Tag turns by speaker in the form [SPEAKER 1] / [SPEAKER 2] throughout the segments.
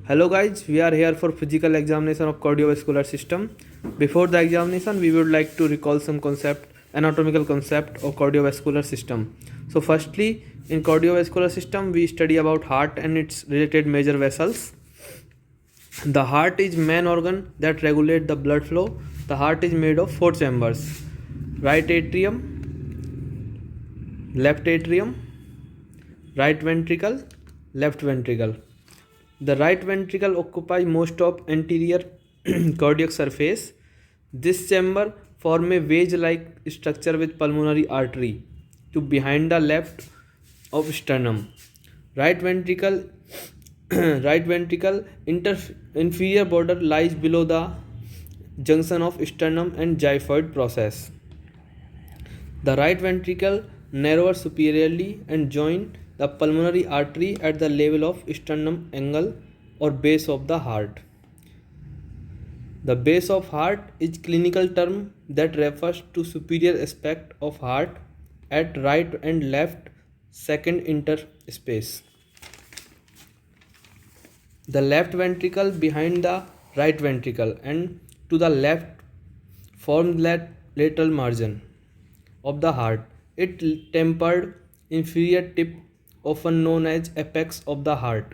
[SPEAKER 1] Hello guys, we are here for physical examination of cardiovascular system. Before the examination, we would like to recall some anatomical concept of cardiovascular system. So firstly, in cardiovascular system, we study about heart and its related major vessels. The heart is main organ that regulate the blood flow. The heart is made of four chambers: right atrium, left atrium, right ventricle, left ventricle. The right ventricle occupies most of anterior cardiac surface. This chamber form a wedge-like structure with pulmonary artery to behind the left of sternum. Right ventricle, right ventricle inferior border lies below the junction of sternum and xiphoid process. The right ventricle narrows superiorly and joins the pulmonary artery at the level of sternum angle or base of the heart. The base of heart is clinical term that refers to superior aspect of heart at right and left second interspace. The left ventricle behind the right ventricle and to the left form lateral margin of the heart. It tempered inferior tip, often known as apex of the heart.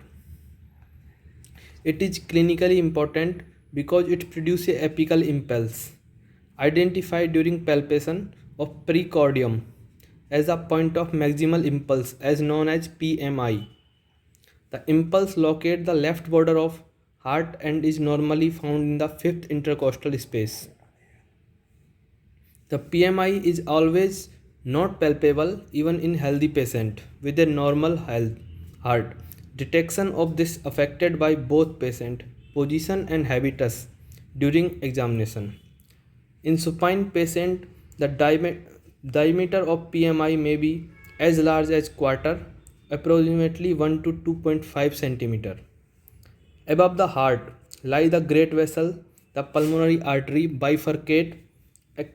[SPEAKER 1] It is clinically important because it produces a apical impulse identified during palpation of precordium as a point of maximal impulse as known as PMI. The impulse locates the left border of heart and is normally found in the fifth intercostal space. The PMI is always not palpable even in healthy patient with a normal heart. Detection of this affected by both patient position and habitus during examination. In supine patient, the diameter of PMI may be as large as quarter, approximately 1 to 2.5 centimeter. Above the heart lie the great vessel. The pulmonary artery bifurcate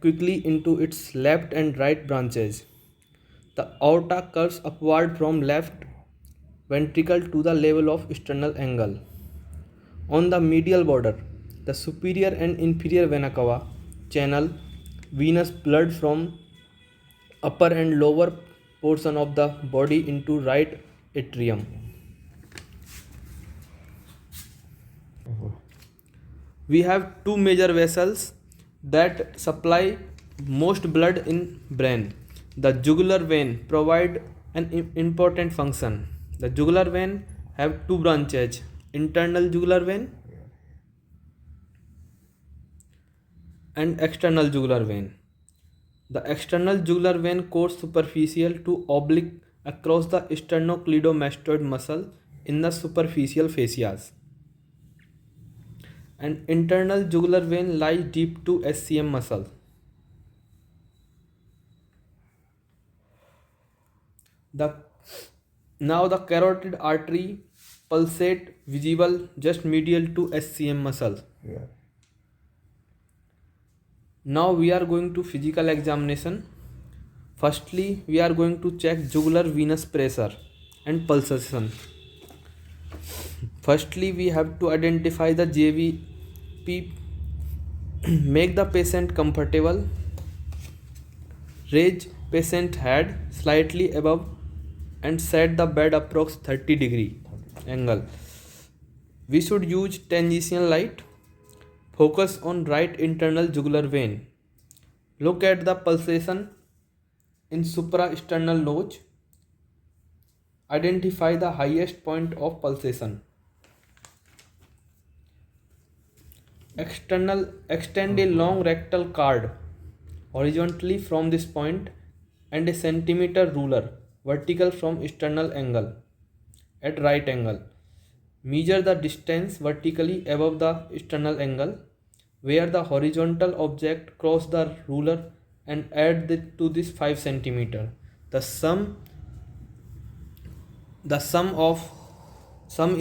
[SPEAKER 1] quickly into its left and right branches. The aorta curves upward from left ventricle to the level of sternal angle. On the medial border, the superior and inferior vena cava channel venous blood from upper and lower portion of the body into right atrium. We have two major vessels that supply most blood in brain. The jugular vein provide an important function. The jugular vein have two branches: internal jugular vein and external jugular vein. The external jugular vein course superficial to oblique across the sternocleidomastoid muscle in the superficial fascias. And internal jugular vein lies deep to SCM muscle. The Now the carotid artery pulsate visible just medial to SCM muscle.
[SPEAKER 2] Yeah.
[SPEAKER 1] Now we are going to physical examination. Firstly, we are going to check jugular venous pressure and pulsation. Firstly, we have to identify the JVP. Make the patient comfortable. Raise patient head slightly above and set the bed approx 30-degree angle. We should use tangential light. Focus on right internal jugular vein. Look at the pulsation in suprasternal notch. Identify the highest point of pulsation. Extend a long rectal cord horizontally from this point and a centimeter ruler vertical from sternal angle at right angle. Measure the distance vertically above the sternal angle where the horizontal object cross the ruler and add to this 5 centimeter. The sum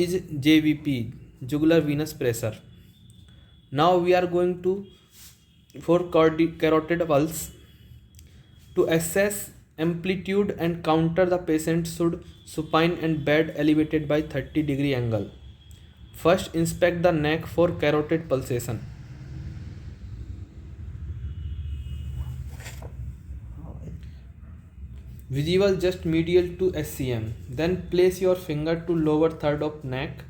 [SPEAKER 1] is JVP, jugular venous pressure. Now we are going to for carotid pulse. To assess amplitude and counter, the patient should supine and bed elevated by 30-degree angle. First, inspect the neck for carotid pulsation. Visible just medial to SCM. Then place your finger to lower third of neck.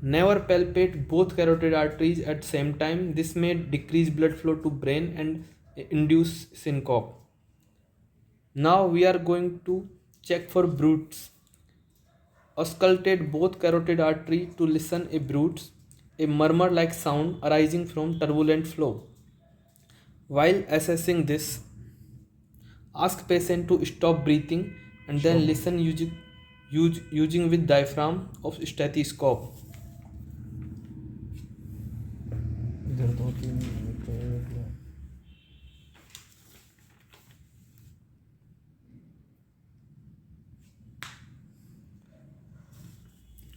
[SPEAKER 1] Never palpate both carotid arteries at same time. This may decrease blood flow to brain and induce syncope. Now we are going to check for bruits. Auscultate both carotid artery to listen a bruits, a murmur like sound arising from turbulent flow. While assessing this, ask patient to stop breathing and then listen using with diaphragm of stethoscope.
[SPEAKER 2] इधर 2-3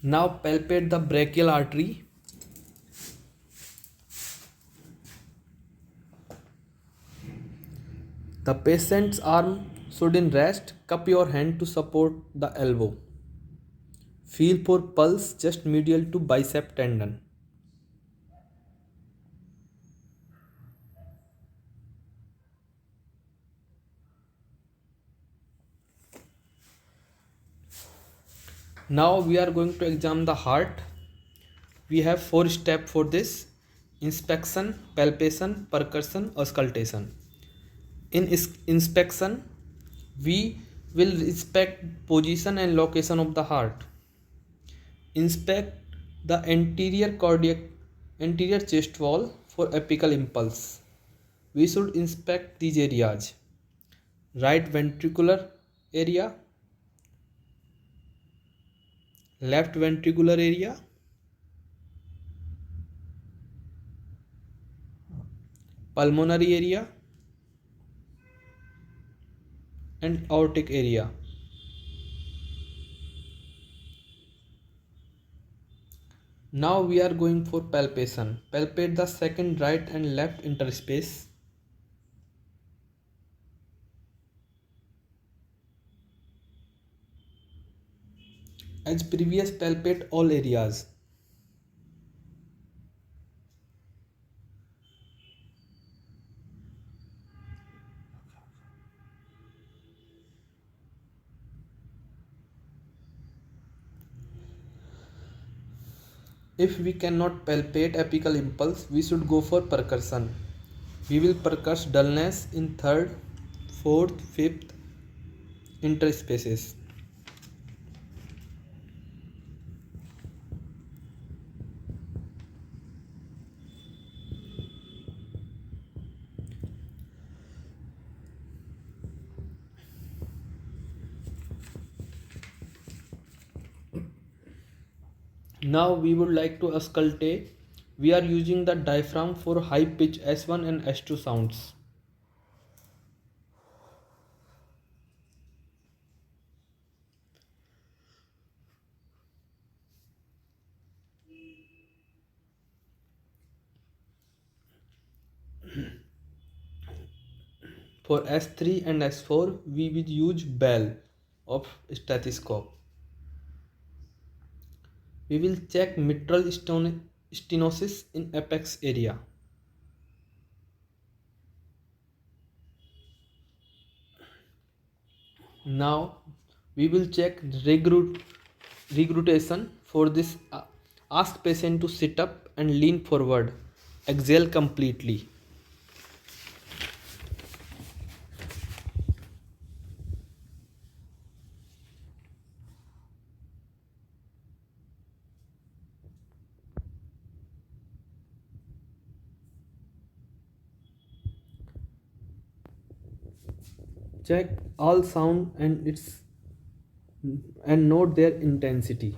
[SPEAKER 1] Now palpate the brachial artery. The patient's arm should in rest. Cup your hand to support the elbow. Feel for pulse just medial to bicep tendon. Now we are going to examine the heart. We have 4 steps for this: inspection, palpation, percussion, auscultation. In inspection, we will inspect position and location of the heart. Inspect the anterior chest wall for apical impulse. We should inspect these areas: right ventricular area, left ventricular area, pulmonary area, and aortic area. Now we are going for palpation. Palpate the second right and left interspace. As previous, palpate all areas. If we cannot palpate apical impulse, we should go for percussion. We will percuss dullness in third, fourth, fifth interspaces. Now we would like to auscultate. We are using the diaphragm for high pitch S1 and S2 sounds. For S3 and S4, we will use bell of stethoscope. We will check mitral stenosis in apex area. Now we will check regurgitation. For this, ask patient to sit up and lean forward. Exhale completely. Check all sound and note their intensity.